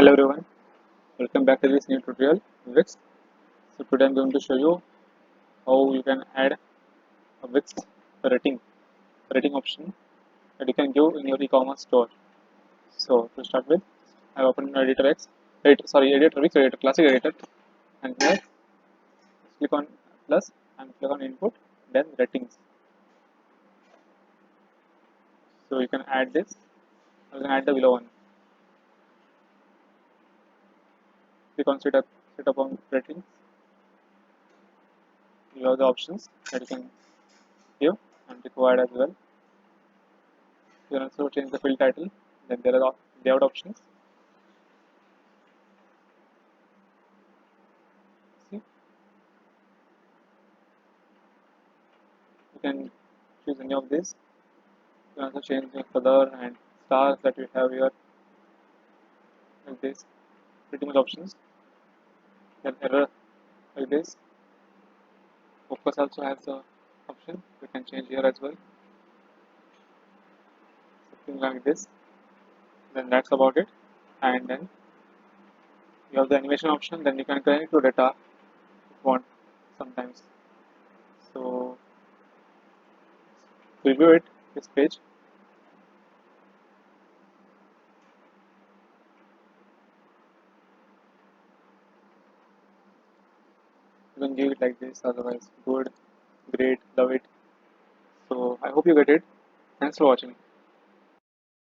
Hello everyone, welcome back to this new tutorial Wix. So today I'm going to show you how you can add a Wix rating option that you can give in your e-commerce store. So to start with, I open editor Wix editor, classic editor, and here click on plus and click on input, then ratings. So you can add this. You can add the below one. Click on set up on ratings. You have the options that you can give and required as well. You can also change the field title. Then there are layout options. See, you can choose any of these. You can also change the color and stars that you have here. Like this, pretty much options. Then error like this. Focus also has the option. You can change here as well. Something like this. Then that's about it. And then you have the animation option. Then you can connect to data if you want sometimes. So preview it. This page. You can give it like this. Otherwise, good, great, love it. So I hope you get it. Thanks for watching.